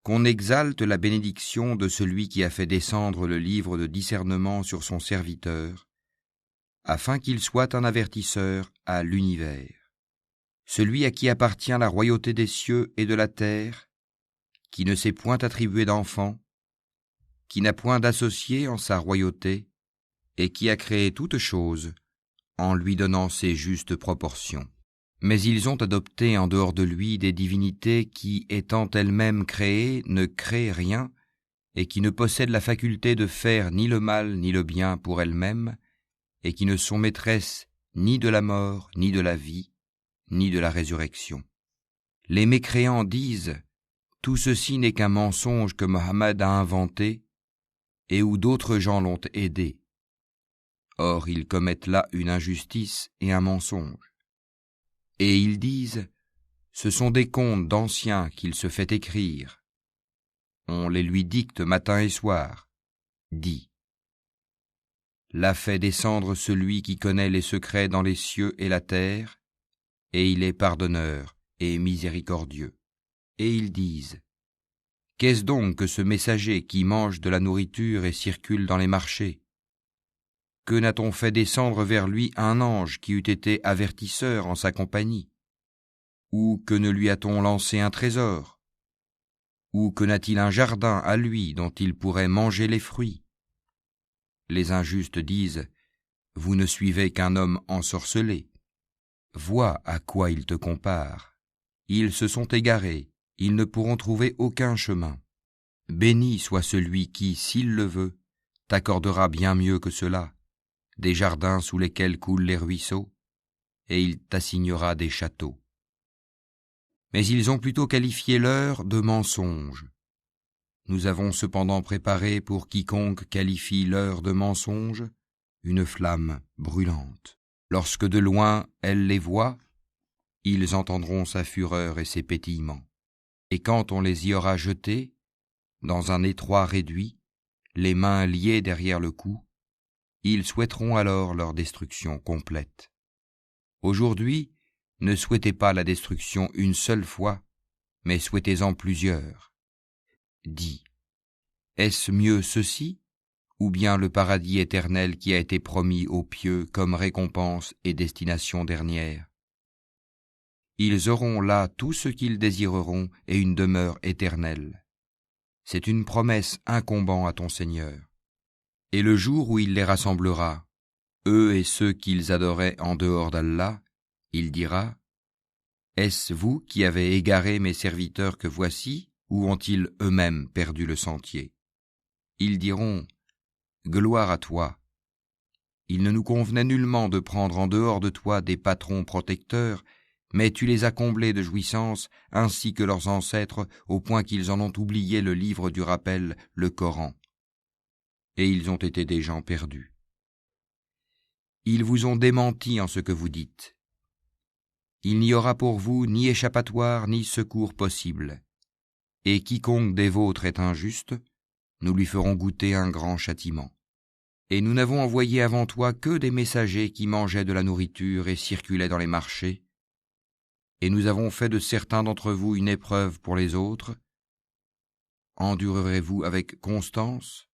qu'on exalte la bénédiction de celui qui a fait descendre le livre de discernement sur son serviteur, afin qu'il soit un avertisseur à l'univers. Celui à qui appartient la royauté des cieux et de la terre, qui ne s'est point attribué d'enfant, qui n'a point d'associé en sa royauté, et qui a créé toutes choses, en lui donnant ses justes proportions. Mais ils ont adopté en dehors de lui des divinités qui, étant elles-mêmes créées, ne créent rien, et qui ne possèdent la faculté de faire ni le mal ni le bien pour elles-mêmes, et qui ne sont maîtresses ni de la mort, ni de la vie, ni de la résurrection. Les mécréants disent « Tout ceci n'est qu'un mensonge que Mohammed a inventé, et où d'autres gens l'ont aidé. » Or, ils commettent là une injustice et un mensonge. Et ils disent « Ce sont des contes d'anciens qu'il se fait écrire. On les lui dicte matin et soir. » Dis. L'a fait descendre celui qui connaît les secrets dans les cieux et la terre, et il est pardonneur et miséricordieux. Et ils disent « Qu'est-ce donc que ce messager qui mange de la nourriture et circule dans les marchés? Que n'a-t-on fait descendre vers lui un ange qui eût été avertisseur en sa compagnie? Ou que ne lui a-t-on lancé un trésor? Ou que n'a-t-il un jardin à lui dont il pourrait manger les fruits? » Les injustes disent « Vous ne suivez qu'un homme ensorcelé. Vois à quoi ils te comparent. Ils se sont égarés, ils ne pourront trouver aucun chemin. Béni soit celui qui, s'il le veut, t'accordera bien mieux que cela, des jardins sous lesquels coulent les ruisseaux, et il t'assignera des châteaux. » Mais ils ont plutôt qualifié leur de mensonge. Nous avons cependant préparé pour quiconque qualifie leur de mensonge une flamme brûlante. Lorsque de loin elle les voit, ils entendront sa fureur et ses pétillements. Et quand on les y aura jetés, dans un étroit réduit, les mains liées derrière le cou, ils souhaiteront alors leur destruction complète. Aujourd'hui, ne souhaitez pas la destruction une seule fois, mais souhaitez-en plusieurs. Dis, est-ce mieux ceci, ou bien le paradis éternel qui a été promis aux pieux comme récompense et destination dernière? Ils auront là tout ce qu'ils désireront et une demeure éternelle. C'est une promesse incombant à ton Seigneur. Et le jour où il les rassemblera, eux et ceux qu'ils adoraient en dehors d'Allah, il dira « Est-ce vous qui avez égaré mes serviteurs que voici, ou ont-ils eux-mêmes perdu le sentier ?» Ils diront « Gloire à toi. Il ne nous convenait nullement de prendre en dehors de toi des patrons protecteurs, mais tu les as comblés de jouissances, ainsi que leurs ancêtres, au point qu'ils en ont oublié le livre du rappel, le Coran. Et ils ont été des gens perdus. Ils vous ont démenti en ce que vous dites. Il n'y aura pour vous ni échappatoire ni secours possible. Et quiconque des vôtres est injuste, nous lui ferons goûter un grand châtiment. Et nous n'avons envoyé avant toi que des messagers qui mangeaient de la nourriture et circulaient dans les marchés. Et nous avons fait de certains d'entre vous une épreuve pour les autres. Endurerez-vous avec constance?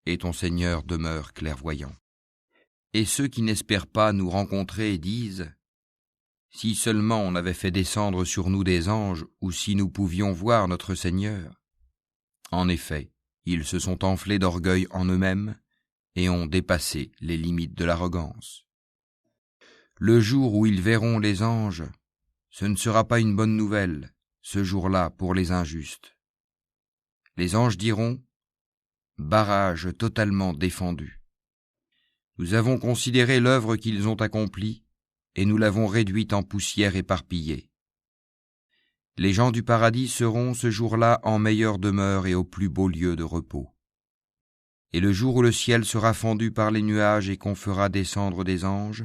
Et ton Seigneur demeure clairvoyant. Et ceux qui n'espèrent pas nous rencontrer disent « Si seulement on avait fait descendre sur nous des anges, ou si nous pouvions voir notre Seigneur. » En effet, ils se sont enflés d'orgueil en eux-mêmes et ont dépassé les limites de l'arrogance. Le jour où ils verront les anges, ce ne sera pas une bonne nouvelle, ce jour-là pour les injustes. Les anges diront « Barrage totalement défendu. Nous avons considéré l'œuvre qu'ils ont accomplie, et nous l'avons réduite en poussière éparpillée. Les gens du paradis seront ce jour-là en meilleure demeure et au plus beau lieu de repos. Et le jour où le ciel sera fendu par les nuages et qu'on fera descendre des anges,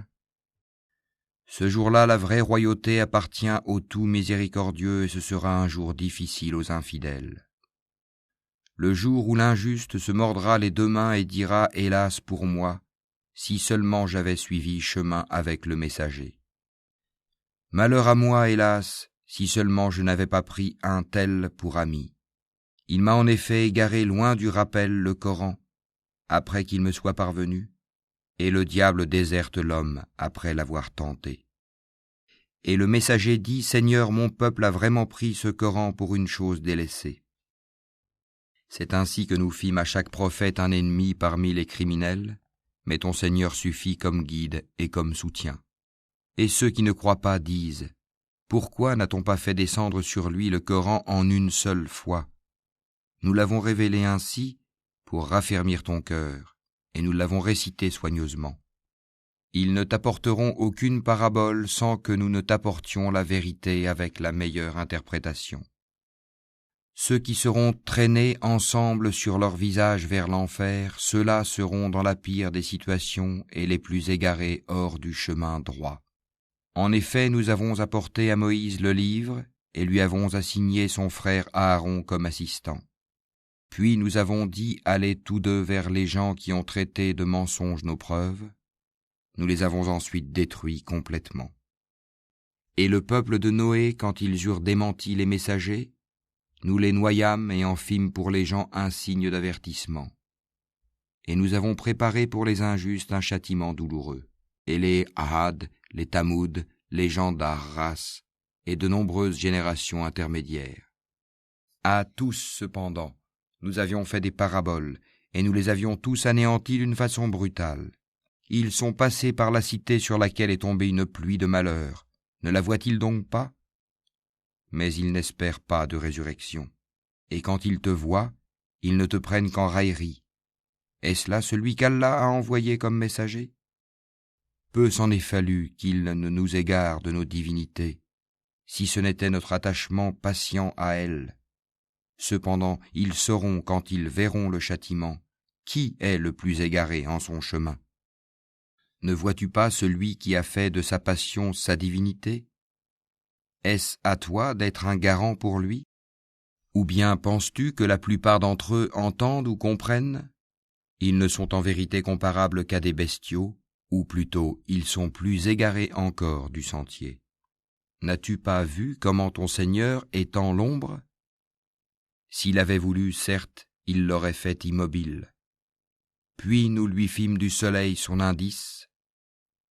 ce jour-là la vraie royauté appartient au tout miséricordieux et ce sera un jour difficile aux infidèles. Le jour où l'injuste se mordra les deux mains et dira « Hélas pour moi, si seulement j'avais suivi chemin avec le messager. Malheur à moi, hélas, si seulement je n'avais pas pris un tel pour ami. Il m'a en effet égaré loin du rappel le Coran, après qu'il me soit parvenu, et le diable déserte l'homme après l'avoir tenté. Et le messager dit, Seigneur, mon peuple a vraiment pris ce Coran pour une chose délaissée. C'est ainsi que nous fîmes à chaque prophète un ennemi parmi les criminels, mais ton Seigneur suffit comme guide et comme soutien. Et ceux qui ne croient pas disent, pourquoi n'a-t-on pas fait descendre sur lui le Coran en une seule fois? Nous l'avons révélé ainsi pour raffermir ton cœur, et nous l'avons récité soigneusement. Ils ne t'apporteront aucune parabole sans que nous ne t'apportions la vérité avec la meilleure interprétation. Ceux qui seront traînés ensemble sur leur visage vers l'enfer, ceux-là seront dans la pire des situations et les plus égarés hors du chemin droit. En effet, nous avons apporté à Moïse le livre et lui avons assigné son frère Aaron comme assistant. Puis nous avons dit, allez tous deux vers les gens qui ont traité de mensonges nos preuves. Nous les avons ensuite détruits complètement. Et le peuple de Noé, quand ils eurent démenti les messagers, nous les noyâmes et en fîmes pour les gens un signe d'avertissement. Et nous avons préparé pour les injustes un châtiment douloureux. Et les Ahad, les Tamoud, les gens d'Arras, et de nombreuses générations intermédiaires. À tous, cependant, nous avions fait des paraboles, et nous les avions tous anéantis d'une façon brutale. Ils sont passés par la cité sur laquelle est tombée une pluie de malheur. Ne la voient-ils donc pas? Mais ils n'espèrent pas de résurrection. Et quand ils te voient, ils ne te prennent qu'en raillerie. Est-ce là celui qu'Allah a envoyé comme messager? Peu s'en est fallu qu'il ne nous égare de nos divinités, si ce n'était notre attachement patient à elles. Cependant, ils sauront quand ils verront le châtiment, qui est le plus égaré en son chemin. Ne vois-tu pas celui qui a fait de sa passion sa divinité? Est-ce à toi d'être un garant pour lui? Ou bien penses-tu que la plupart d'entre eux entendent ou comprennent? Ils ne sont en vérité comparables qu'à des bestiaux, ou plutôt ils sont plus égarés encore du sentier. N'as-tu pas vu comment ton Seigneur est en l'ombre? S'il avait voulu, certes, il l'aurait fait immobile. Puis nous lui fîmes du soleil son indice,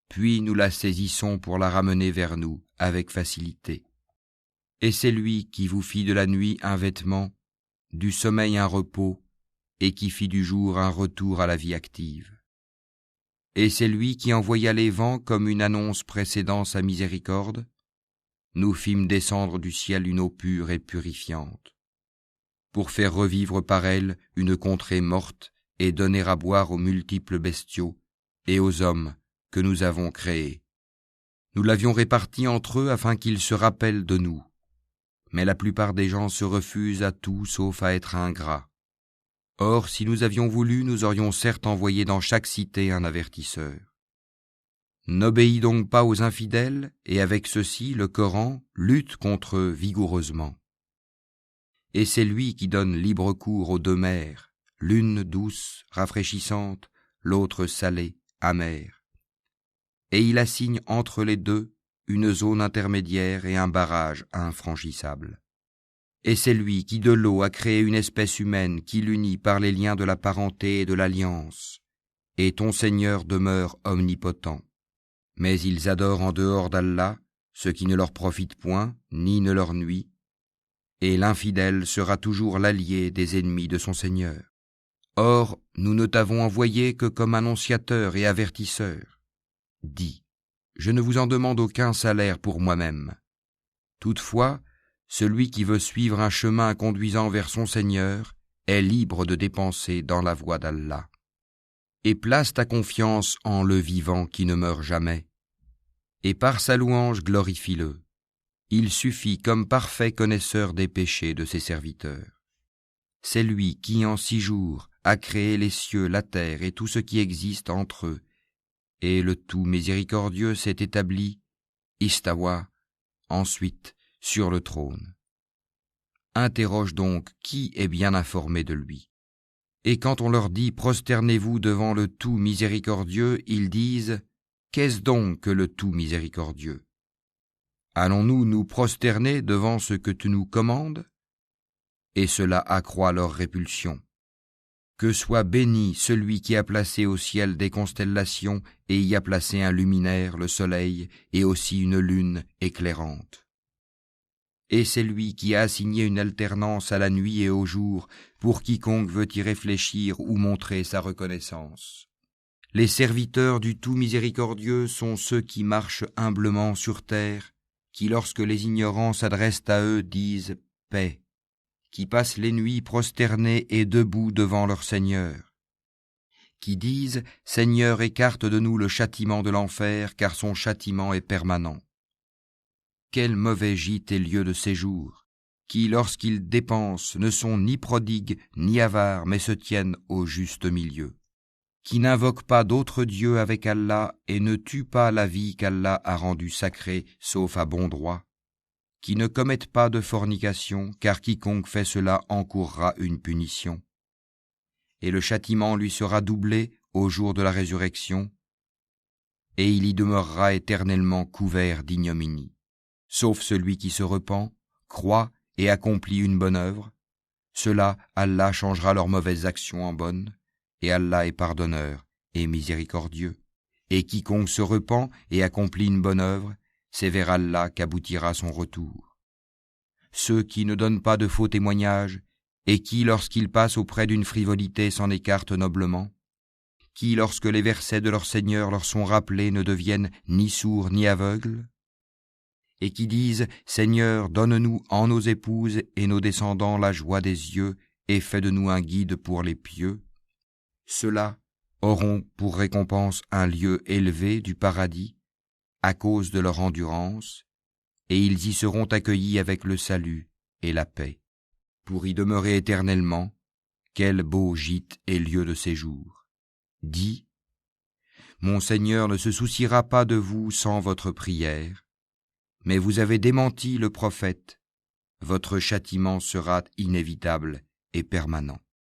puis nous la saisissons pour la ramener vers nous avec facilité. Et c'est lui qui vous fit de la nuit un vêtement, du sommeil un repos, et qui fit du jour un retour à la vie active. Et c'est lui qui envoya les vents comme une annonce précédant sa miséricorde. Nous fîmes descendre du ciel une eau pure et purifiante, pour faire revivre par elle une contrée morte et donner à boire aux multiples bestiaux et aux hommes que nous avons créés. Nous l'avions réparti entre eux afin qu'ils se rappellent de nous. Mais la plupart des gens se refusent à tout sauf à être ingrats. Or, si nous avions voulu, nous aurions certes envoyé dans chaque cité un avertisseur. N'obéis donc pas aux infidèles, et avec ceci, le Coran lutte contre eux vigoureusement. Et c'est lui qui donne libre cours aux deux mers, l'une douce, rafraîchissante, l'autre salée, amère. Et il assigne entre les deux une zone intermédiaire et un barrage infranchissable. Et c'est lui qui de l'eau a créé une espèce humaine qui l'unit par les liens de la parenté et de l'alliance. Et ton Seigneur demeure omnipotent. Mais ils adorent en dehors d'Allah ce qui ne leur profite point, ni ne leur nuit, et l'infidèle sera toujours l'allié des ennemis de son Seigneur. Or, nous ne t'avons envoyé que comme annonciateur et avertisseur. Dis, je ne vous en demande aucun salaire pour moi-même. Toutefois, celui qui veut suivre un chemin conduisant vers son Seigneur est libre de dépenser dans la voie d'Allah. Et place ta confiance en le vivant qui ne meurt jamais. Et par sa louange glorifie-le. Il suffit comme parfait connaisseur des péchés de ses serviteurs. C'est lui qui, en 6 jours, a créé les cieux, la terre et tout ce qui existe entre eux. Et le tout miséricordieux s'est établi, istawa, ensuite, sur le trône. Interroge donc qui est bien informé de lui. Et quand on leur dit « Prosternez-vous devant le tout miséricordieux », ils disent « Qu'est-ce donc que le tout miséricordieux ? Allons-nous nous prosterner devant ce que tu nous commandes ? et cela accroît leur répulsion. Que soit béni celui qui a placé au ciel des constellations et y a placé un luminaire, le soleil, et aussi une lune éclairante. Et c'est lui qui a assigné une alternance à la nuit et au jour pour quiconque veut y réfléchir ou montrer sa reconnaissance. Les serviteurs du tout miséricordieux sont ceux qui marchent humblement sur terre, qui lorsque les ignorants s'adressent à eux disent « paix », qui passent les nuits prosternés et debout devant leur Seigneur, qui disent « Seigneur, écarte de nous le châtiment de l'enfer, car son châtiment est permanent. » Quel mauvais gîte et lieu de séjour, qui, lorsqu'ils dépensent, ne sont ni prodigues ni avares, mais se tiennent au juste milieu, qui n'invoquent pas d'autre Dieu avec Allah et ne tuent pas la vie qu'Allah a rendue sacrée, sauf à bon droit, qui ne commettent pas de fornication, car quiconque fait cela encourra une punition. Et le châtiment lui sera doublé au jour de la résurrection, et il y demeurera éternellement couvert d'ignominie. Sauf celui qui se repent, croit et accomplit une bonne œuvre, cela Allah changera leurs mauvaises actions en bonnes, et Allah est pardonneur et miséricordieux. Et quiconque se repent et accomplit une bonne œuvre, c'est vers Allah qu'aboutira son retour. Ceux qui ne donnent pas de faux témoignages, et qui, lorsqu'ils passent auprès d'une frivolité, s'en écartent noblement, qui, lorsque les versets de leur Seigneur leur sont rappelés, ne deviennent ni sourds ni aveugles, et qui disent « Seigneur, donne-nous en nos épouses et nos descendants la joie des yeux, et fais de nous un guide pour les pieux », ceux-là auront pour récompense un lieu élevé du paradis, à cause de leur endurance, et ils y seront accueillis avec le salut et la paix. Pour y demeurer éternellement, quel beau gîte et lieu de séjour. Dis, mon Seigneur ne se souciera pas de vous sans votre prière, mais vous avez démenti le prophète, votre châtiment sera inévitable et permanent.